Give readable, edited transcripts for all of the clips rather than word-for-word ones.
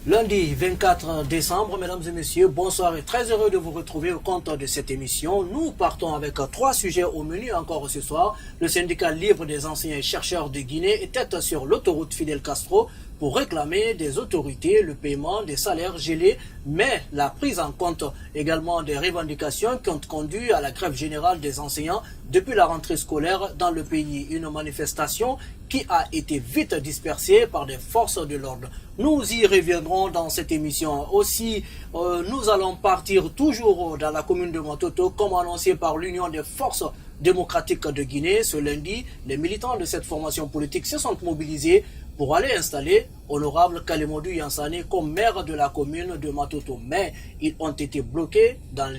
Lundi 24 décembre, mesdames et messieurs, bonsoir et très heureux de vous retrouver au compte de cette émission. Nous partons avec trois sujets au menu encore ce soir. Le syndicat libre des enseignants et chercheurs de Guinée était sur l'autoroute Fidel Castro pour réclamer des autorités le paiement des salaires gelés, mais la prise en compte également des revendications qui ont conduit à la grève générale des enseignants depuis la rentrée scolaire dans le pays. Une manifestation qui a été vite dispersée par des forces de l'ordre. Nous y reviendrons dans cette émission. Aussi, nous allons partir toujours dans la commune de Matoto, comme annoncé par l'Union des forces démocratiques de Guinée. Ce lundi, les militants de cette formation politique se sont mobilisés pour aller installer Honorable Kalemodou Yansane comme maire de la commune de Matoto. Mais ils ont été bloqués dans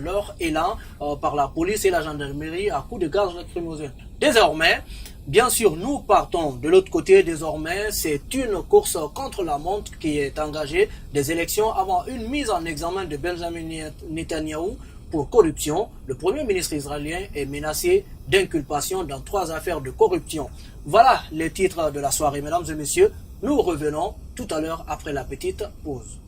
leur élan par la police et la gendarmerie à coups de gaz lacrymogène. Désormais, bien sûr, nous partons de l'autre côté. Désormais, c'est une course contre la montre qui est engagée des élections avant une mise en examen de Benjamin Netanyahou pour corruption. Le premier ministre israélien est menacé d'inculpation dans 3 affaires de corruption. Voilà les titres de la soirée, mesdames et messieurs. Nous revenons tout à l'heure après la petite pause.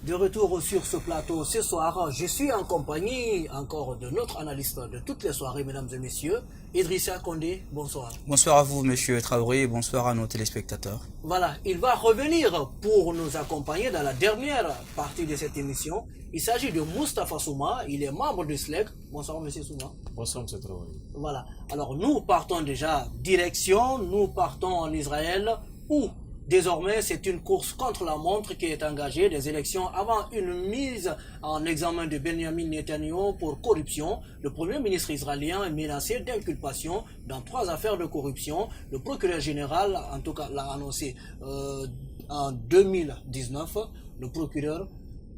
De retour sur ce plateau ce soir, je suis en compagnie encore de notre analyste de toutes les soirées, mesdames et messieurs, Idrissa Condé, bonsoir. Bonsoir à vous, monsieur Traoré, et bonsoir à nos téléspectateurs. Voilà, il va revenir pour nous accompagner dans la dernière partie de cette émission. Il s'agit de Moustapha Souma, il est membre du SLEC. Bonsoir, monsieur Souma. Bonsoir, monsieur Traoré. Voilà, alors nous partons déjà direction, nous partons en Israël où désormais, c'est une course contre la montre qui est engagée des élections avant une mise en examen de Benjamin Netanyahou pour corruption. Le premier ministre israélien est menacé d'inculpation dans 3 affaires de corruption. Le procureur général, en tout cas, l'a annoncé en 2019. Le procureur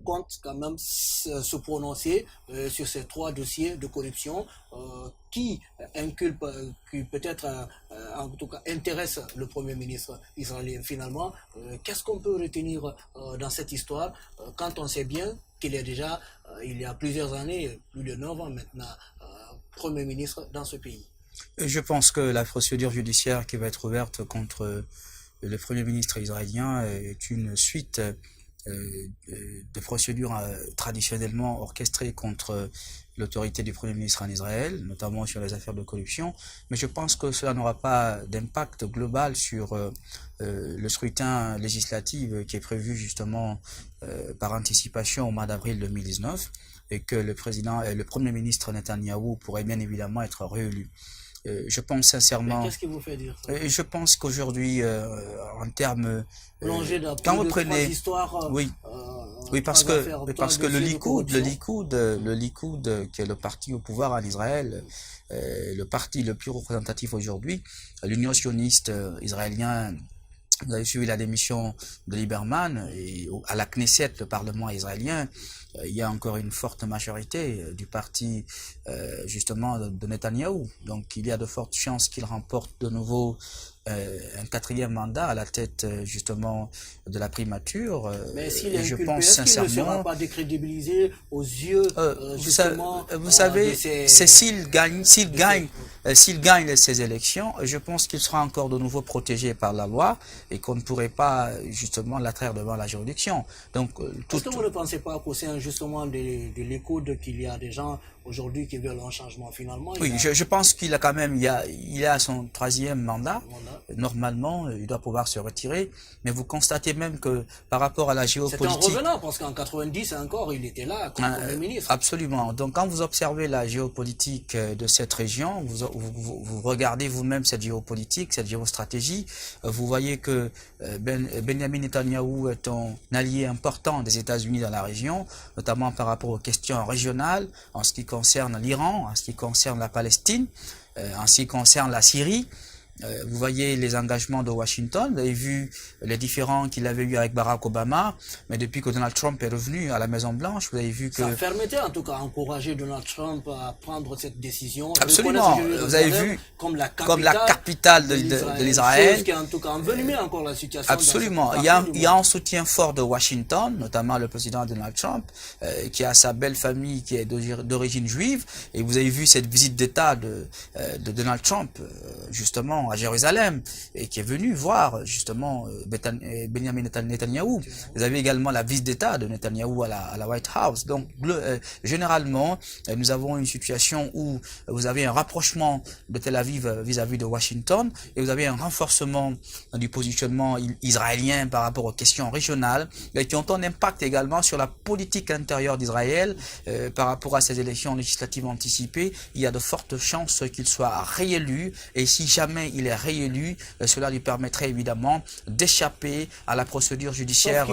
compte quand même se prononcer sur ces 3 dossiers de corruption qui inculpent, qui peut-être en tout cas intéressent le Premier ministre israélien. Finalement, qu'est-ce qu'on peut retenir dans cette histoire quand on sait bien qu'il est déjà, il y a plusieurs années, plus de 9 ans maintenant, Premier ministre dans ce pays? Je pense que la procédure judiciaire qui va être ouverte contre le Premier ministre israélien est une suite de procédures traditionnellement orchestrées contre l'autorité du Premier ministre en Israël, notamment sur les affaires de corruption, mais je pense que cela n'aura pas d'impact global sur le scrutin législatif qui est prévu justement par anticipation au mois d'avril 2019 et que le Premier ministre Netanyahou pourrait bien évidemment être réélu. Je pense sincèrement. Qu'est-ce qui vous fait dire ça? Je pense qu'aujourd'hui, en termes, quand vous prenez, oui, parce que le Likoud, qui est le parti au pouvoir en Israël, le parti le plus représentatif aujourd'hui, l'Union sioniste israélienne. Vous avez suivi la démission de Lieberman et à la Knesset, le Parlement israélien, il y a encore une forte majorité du parti justement de Netanyahou. Donc il y a de fortes chances qu'il remporte de nouveau un 4e mandat à la tête justement de la primature. Mais s'il est inculpé, est-ce qu'il ne sera pas décrédibilisé aux yeux justement vous savez, c'est s'il gagne ces élections, je pense qu'il sera encore de nouveau protégé par la loi et qu'on ne pourrait pas justement l'attraire devant la juridiction. Donc, est-ce que vous ne pensez pas qu'au sein justement de l'Écoute qu'il y a des gens aujourd'hui qui veulent un changement finalement? Oui, je pense qu'il a quand même, il a son 3e mandat. Normalement, il doit pouvoir se retirer. Mais vous constatez même que par rapport à la géopolitique... C'est un revenant, parce qu'en 90 encore, il était là comme Premier ministre. Absolument. Donc quand vous observez la géopolitique de cette région, vous regardez vous-même cette géopolitique, cette géostratégie, vous voyez que Benjamin Netanyahou est un allié important des États-Unis dans la région, notamment par rapport aux questions régionales, en ce qui concerne l'Iran, en ce qui concerne la Palestine, en ce qui concerne la Syrie. Vous voyez les engagements de Washington, vous avez vu les différends qu'il avait eu avec Barack Obama, mais depuis que Donald Trump est revenu à la Maison-Blanche, vous avez vu que... Ça permettait en tout cas d'encourager Donald Trump à prendre cette décision. Absolument, vous avez vu comme la capitale de l'Israël. Qui a en tout cas envenimé encore la situation. Absolument, il y a un soutien fort de Washington, notamment le président Donald Trump, qui a sa belle famille qui est d'origine juive, et vous avez vu cette visite d'État de Donald Trump, justement, à Jérusalem, et qui est venu voir justement Benjamin Netanyahou. Vous avez également la visite d'État de Netanyahou à la White House. Donc généralement, nous avons une situation où vous avez un rapprochement de Tel Aviv vis-à-vis de Washington, et vous avez un renforcement du positionnement israélien par rapport aux questions régionales, et qui ont un impact également sur la politique intérieure d'Israël par rapport à ces élections législatives anticipées. Il y a de fortes chances qu'il soit réélu, et si jamais il est réélu, cela lui permettrait évidemment d'échapper à la procédure judiciaire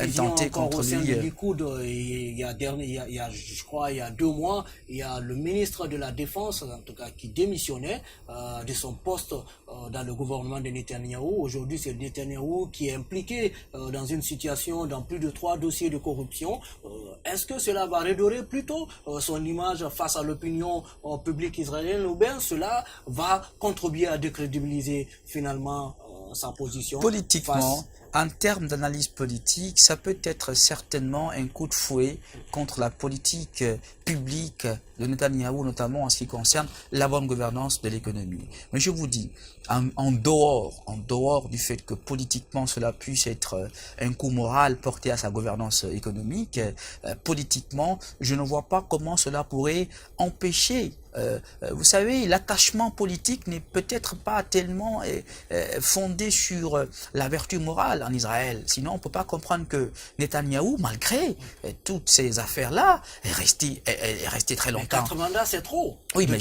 intentée contre lui. Je crois, il y a 2 mois, il y a le ministre de la Défense, en tout cas, qui démissionnait de son poste dans le gouvernement de Netanyahou. Aujourd'hui, c'est Netanyahou qui est impliqué dans une situation, dans plus de 3 dossiers de corruption. Est-ce que cela va redorer plutôt son image face à l'opinion publique israélienne, ou bien cela va contribuer à décrédibiliser finalement sa position politiquement? En termes d'analyse politique, ça peut être certainement un coup de fouet contre la politique publique de Netanyahou, notamment en ce qui concerne la bonne gouvernance de l'économie. Mais je vous dis, en dehors du fait que politiquement cela puisse être un coup moral porté à sa gouvernance économique, politiquement, je ne vois pas comment cela pourrait empêcher. Vous savez, l'attachement politique n'est peut-être pas tellement fondé sur la vertu morale en Israël. Sinon, on ne peut pas comprendre que Netanyahou, malgré toutes ces affaires-là, est resté très longtemps. Mais 4 mandats, c'est trop. Oui, mais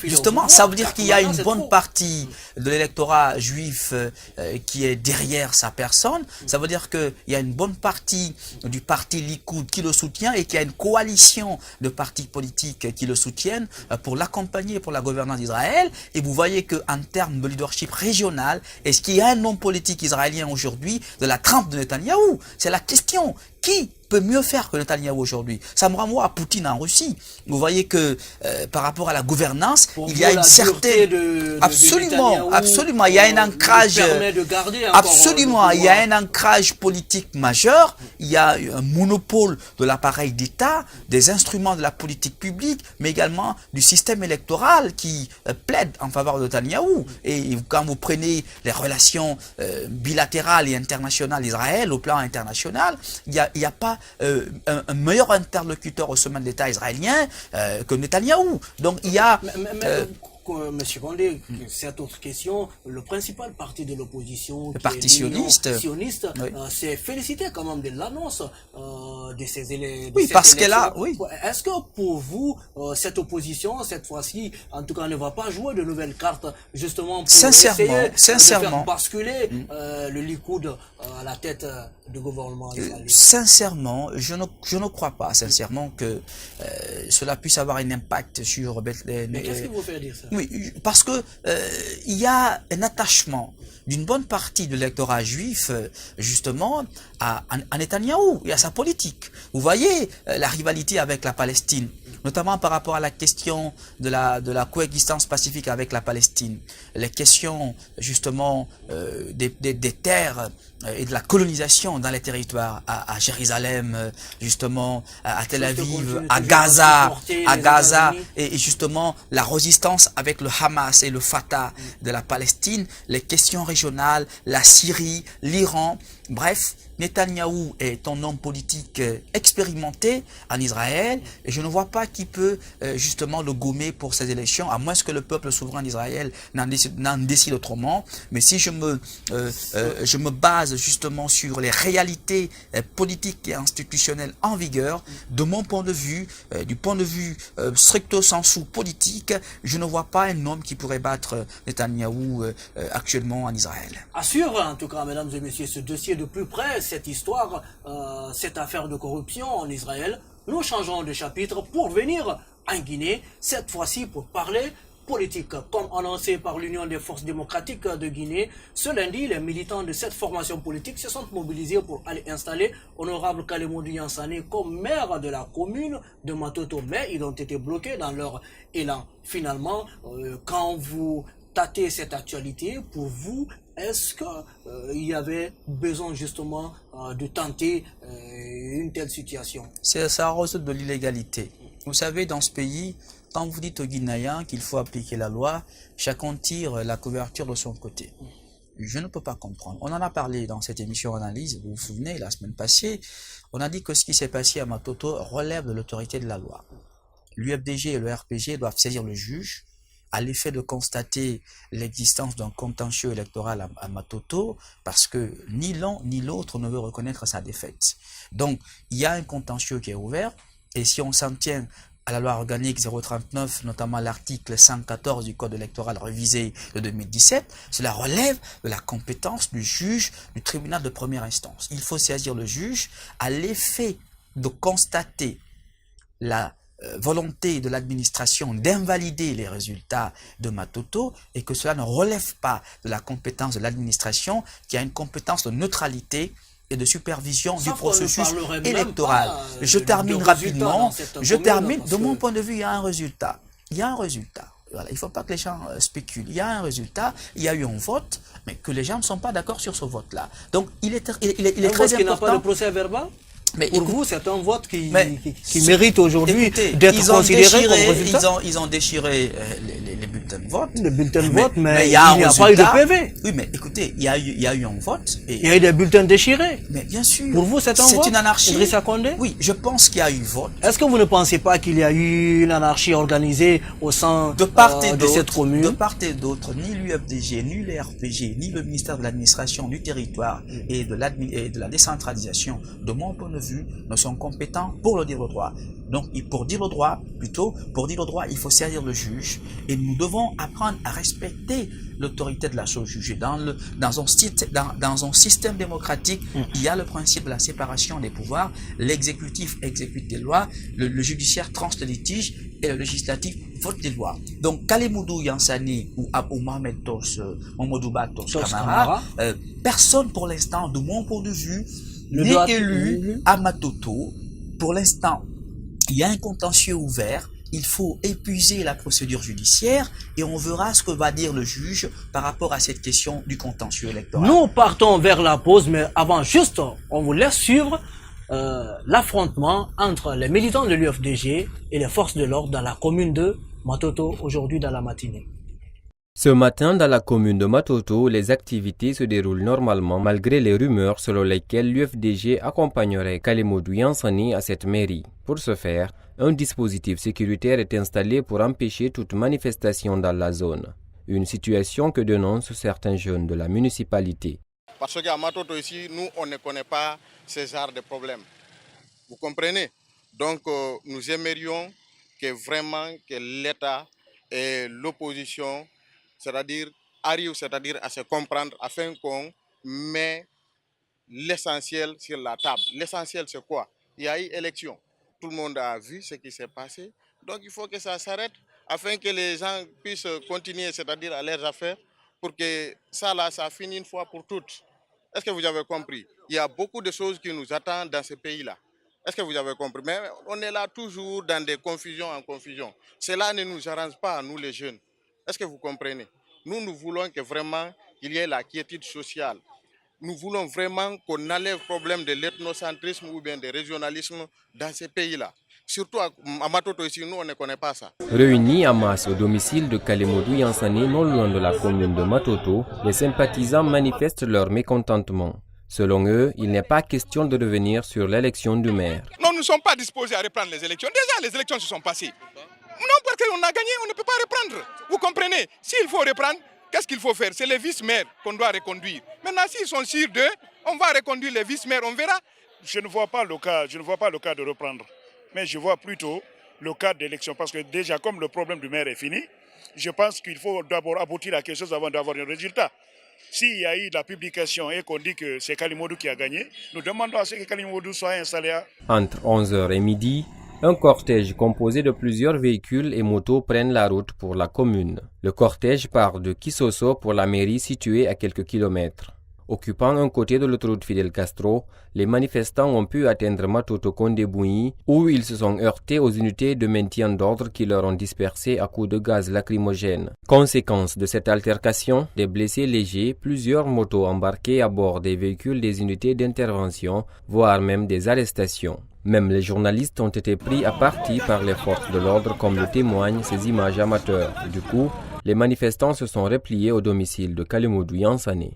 justement, ça veut dire qu'il y a une bonne partie de l'électorat juif qui est derrière sa personne. Ça veut dire qu'il y a une bonne partie du parti Likoud qui le soutient, et qu'il y a une coalition de partis politiques qui le soutiennent pour l'accompagner pour la gouvernance d'Israël. Et vous voyez qu'en termes de leadership régional, est-ce qu'il y a un homme politique israélien aujourd'hui de la trempe de Netanyahou? C'est la question. Qui peut mieux faire que Netanyahou aujourd'hui? Ça me renvoie à Poutine en Russie. Vous voyez que par rapport à la gouvernance, il y a une certaine... Absolument, il y a un ancrage... Absolument, il y a un ancrage politique majeur, il y a un monopole de l'appareil d'État, des instruments de la politique publique, mais également du système électoral qui plaide en faveur de Netanyahou. Et quand vous prenez les relations bilatérales et internationales d'Israël, au plan international, il n'y a pas un meilleur interlocuteur au sommet de l'État israélien que Netanyahou. Donc il y a... Monsieur Condé, cette autre question, le principal parti de l'opposition, le parti sioniste, s'est félicité quand même de l'annonce de ces élections. Oui, parce qu'elle a... Oui. Est-ce que pour vous, cette opposition, cette fois-ci, en tout cas, ne va pas jouer de nouvelles cartes, justement, pour essayer de faire basculer le Likoud à la tête du gouvernement israélien? Sincèrement, je ne crois pas, sincèrement, que cela puisse avoir un impact sur... Mais qu'est-ce qui vous fait dire ça? Oui, parce que il y a un attachement d'une bonne partie de l'électorat juif, justement, à Netanyahou et à sa politique. Vous voyez la rivalité avec la Palestine, notamment par rapport à la question de la coexistence pacifique avec la Palestine, les questions, justement, des terres et de la colonisation dans les territoires, à Jérusalem, justement, à Tel Aviv, à Gaza, et justement la résistance avec le Hamas et le Fatah de la Palestine, les questions régionales, la Syrie, l'Iran, bref. Netanyahou est un homme politique expérimenté en Israël, et je ne vois pas qui peut justement le gommer pour ces élections, à moins que le peuple souverain d'Israël n'en décide autrement. Mais si je me base justement sur les réalités politiques et institutionnelles en vigueur, de mon point de vue, du point de vue stricto sensu politique, je ne vois pas un homme qui pourrait battre Netanyahou actuellement en Israël. À suivre en tout cas, mesdames et messieurs, ce dossier de plus près, cette histoire, cette affaire de corruption en Israël. Nous changeons de chapitre pour venir en Guinée, cette fois-ci pour parler politique. Comme annoncé par l'Union des forces démocratiques de Guinée, ce lundi, les militants de cette formation politique se sont mobilisés pour aller installer Honorable Kalemodou Yansane comme maire de la commune de Matoto. Mais ils ont été bloqués dans leur élan. Finalement, quand vous tâtez cette actualité, pour vous, est-ce qu'il y avait besoin justement de tenter une telle situation? Ça résulte de l'illégalité. Vous savez, dans ce pays, quand vous dites aux Guinéens qu'il faut appliquer la loi, chacun tire la couverture de son côté. Je ne peux pas comprendre. On en a parlé dans cette émission Analyse, vous vous souvenez, la semaine passée, on a dit que ce qui s'est passé à Matoto relève de l'autorité de la loi. L'UFDG et le RPG doivent saisir le juge à l'effet de constater l'existence d'un contentieux électoral à Matoto, parce que ni l'un ni l'autre ne veut reconnaître sa défaite. Donc, il y a un contentieux qui est ouvert, et si on s'en tient à la loi organique 039, notamment l'article 114 du Code électoral révisé de 2017, cela relève de la compétence du juge du tribunal de première instance. Il faut saisir le juge à l'effet de constater la volonté de l'administration d'invalider les résultats de Matoto et que cela ne relève pas de la compétence de l'administration qui a une compétence de neutralité et de supervision du processus électoral. Je termine rapidement. Je termine. De mon point de vue, il y a un résultat. Il y a un résultat. Voilà, il ne faut pas que les gens spéculent. Il y a un résultat, il y a eu un vote, mais que les gens ne sont pas d'accord sur ce vote-là. Donc, il est très important. Qui n'a pas de procès verbal? Mais pour vous, c'est un vote qui mérite aujourd'hui d'être considéré comme résultat. Ils ont déchiré les bulletins de vote. Les bulletins de vote, mais il n'y a pas eu de PV. Oui, mais écoutez, il y a eu un vote. Il y a eu des bulletins déchirés. Mais bien sûr. Pour vous, c'est un vote? C'est une anarchie. Idrissa Condé? Oui, je pense qu'il y a eu vote. Est-ce que vous ne pensez pas qu'il y a eu une anarchie organisée au sein de part et de cette commune? De part et d'autre, ni l'UFDG, ni le RPG, ni le ministère de l'administration du territoire et de la décentralisation, de mon point de vue, ne sont compétents pour le dire le droit. Donc, pour dire le droit, il faut saisir le juge et nous devons apprendre à respecter l'autorité de la chose jugée. Dans un système démocratique, il y a le principe de la séparation des pouvoirs. L'exécutif exécute des lois, le judiciaire tranche les litiges et le législatif vote des lois. Donc, Kalemodou Yansane ou Mohamed Mamadou Tos Camara, personne pour l'instant, de mon point de vue, n'est élu à Matoto. Pour l'instant, il y a un contentieux ouvert. Il faut épuiser la procédure judiciaire et on verra ce que va dire le juge par rapport à cette question du contentieux électoral. Nous partons vers la pause, mais avant, juste, on vous laisse suivre l'affrontement entre les militants de l'UFDG et les forces de l'ordre dans la commune de Matoto aujourd'hui dans la matinée. Ce matin, dans la commune de Matoto, les activités se déroulent normalement malgré les rumeurs selon lesquelles l'UFDG accompagnerait Kalemodou Yansane à cette mairie. Pour ce faire, un dispositif sécuritaire est installé pour empêcher toute manifestation dans la zone. Une situation que dénoncent certains jeunes de la municipalité. Parce qu'à Matoto ici, nous, on ne connaît pas ces genres de problèmes. Vous comprenez? Donc, nous aimerions que vraiment que l'État et l'opposition arrivent à se comprendre afin qu'on met l'essentiel sur la table. L'essentiel, c'est quoi? Il y a eu élection. Tout le monde a vu ce qui s'est passé. Donc, il faut que ça s'arrête afin que les gens puissent continuer, c'est-à-dire à leurs affaires, pour que ça finisse une fois pour toutes. Est-ce que vous avez compris? Il y a beaucoup de choses qui nous attendent dans ce pays-là. Est-ce que vous avez compris? Mais on est là toujours dans des confusions en confusion. Cela ne nous arrange pas, nous les jeunes. Est-ce que vous comprenez? Nous voulons que vraiment il y ait la quiétude sociale. Nous voulons vraiment qu'on enlève le problème de l'ethnocentrisme ou bien du régionalisme dans ces pays-là. Surtout à Matoto ici, nous on ne connaît pas ça. Réunis en masse au domicile de Kalemodou Yansane, non loin de la commune de Matoto, les sympathisants manifestent leur mécontentement. Selon eux, il n'est pas question de revenir sur l'élection du maire. Non, nous ne sommes pas disposés à reprendre les élections. Déjà, les élections se sont passées. Non, parce qu'on a gagné, on ne peut pas reprendre. Vous comprenez? S'il faut reprendre, qu'est-ce qu'il faut faire? C'est les vice-maires qu'on doit reconduire. Maintenant, s'ils sont sûrs d'eux, on va reconduire les vice-maires, on verra. Je ne vois pas le cas de reprendre. Mais je vois plutôt le cas d'élection. Parce que déjà, comme le problème du maire est fini, je pense qu'il faut d'abord aboutir à quelque chose avant d'avoir un résultat. S'il y a eu la publication et qu'on dit que c'est Kalemodou qui a gagné, nous demandons à ce que Kalemodou soit installé. Entre 11h et midi, Un cortège composé de plusieurs véhicules et motos prennent la route pour la commune. Le cortège part de Kisoso pour la mairie située à quelques kilomètres. Occupant un côté de l'autoroute Fidel Castro, les manifestants ont pu atteindre Matoto Kondeboui où ils se sont heurtés aux unités de maintien d'ordre qui leur ont dispersés à coups de gaz lacrymogène. Conséquence de cette altercation, des blessés légers, plusieurs motos embarquées à bord des véhicules des unités d'intervention, voire même des arrestations. Même les journalistes ont été pris à partie par les forces de l'ordre comme le témoignent ces images amateurs. Du coup, les manifestants se sont repliés au domicile de Kalemodou Yansane.